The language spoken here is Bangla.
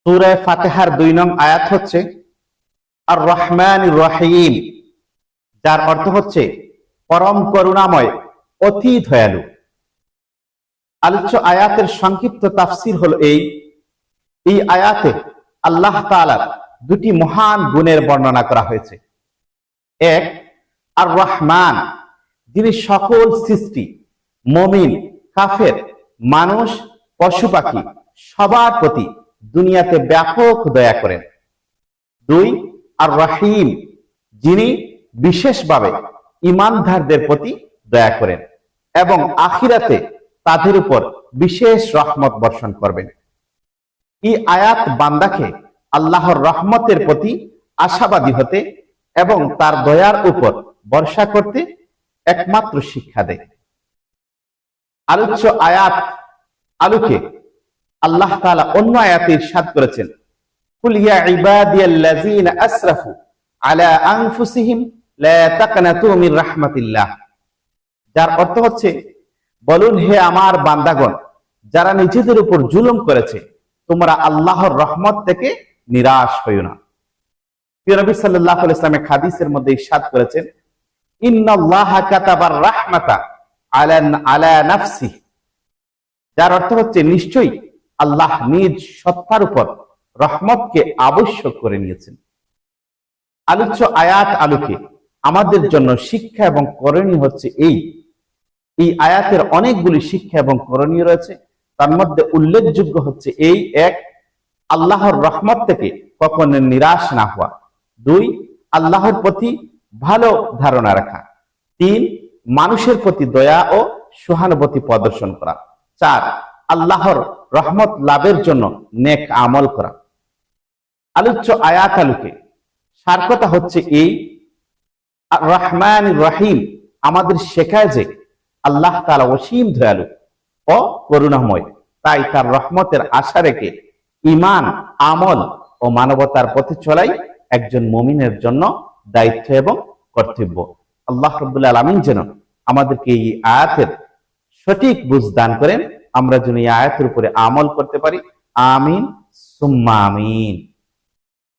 সূরা ফাতিহার ২ নং আয়াত হচ্ছে আর রহমানির রহিম, যার অর্থ হচ্ছে পরম করুণাময়, অতি দয়ালু। আলোচ্য আয়াতের সংক্ষিপ্ত তাফসীর হলো এই আয়াতে আল্লাহ তাআলার দুটি মহান গুণের বর্ণনা করা হয়েছে। এক, আর রহমান, যিনি সকল সৃষ্টি, মুমিন, কাফের, মানুষ, পশু পাখি সবার প্রতি দুনিয়াতে ব্যাপক দয়া করেন। দুই, আর রহিম, যিনি বিশেষভাবে ঈমানদারদের প্রতি দয়া করেন এবং আখিরাতে তাদের উপর বিশেষ রহমত বর্ষণ করবেন। এই আয়াত বান্দাকে আল্লাহর রহমতের প্রতি আশাবাদী হতে এবং তার দয়ার উপর ভরসা করতে একমাত্র শিক্ষা দেয়। আলোচ্য আয়াত আলোকে আল্লাহ তাআলা অন্য আয়াতে ইরশাদ করেছেন, কুল ইয়া ইবাদিয়াল্লাযীনা আসরাফু আলা আনফুসিহিম লা তাকনাতু মির রাহমাতিল্লাহ, যার অর্থ হচ্ছে, বলুন হে আমার বান্দাগণ, যারা নিজেদের উপর জুলুম করেছে, তোমরা আল্লাহর রহমত থেকে নিরাশ হইও না। প্রিয় নবী সাল্লাল্লাহু আলাইহি ওয়াসাল্লাম হাদিসের মধ্যে ইরশাদ করেছেন, ইন্নাল্লাহা কাতাবার রাহমাতা আলা নাফসিহি, যার অর্থ হচ্ছে নিশ্চয়ই আল্লাহ নিজ সত্তার উপর রহমতকে আবশ্যক করে নিয়েছেন। আলোচ্য আয়াত আলোকে আমাদের জন্য শিক্ষা এবং করণীয় হচ্ছে এই আয়াতের অনেকগুলি শিক্ষা এবং করণীয় রয়েছে। তার মধ্যে উল্লেখযোগ্য হচ্ছে এক, আল্লাহর রহমত থেকে কখনো নিরাশ না হওয়া। দুই, আল্লাহর প্রতি ভালো ধারণা রাখা। তিন, মানুষের প্রতি দয়া ও সহানুভূতি প্রদর্শন করা। চার, আল্লাহর রহমত লাভের জন্য নেক আমল করা। আলোচ্য আয়াত আলোকে সার কথা হচ্ছে রহমান রহিম আমাদের শেখায় যে আল্লাহ তাআলা অসীম দয়ালু ও করুণাময়, তাই তার রহমতের আশা রেখে ঈমান, আমল ও মানবতার পথে চলাই একজন মুমিনের জন্য দায়িত্ব এবং কর্তব্য। আল্লাহ রাব্বুল আলামিন যেন আমাদেরকে এই আয়াতের সঠিক বুঝ দান করেন, আমরা যেন এই আয়াতের উপরে আমল করতে পারি। আমিন সুম্মা আমিন।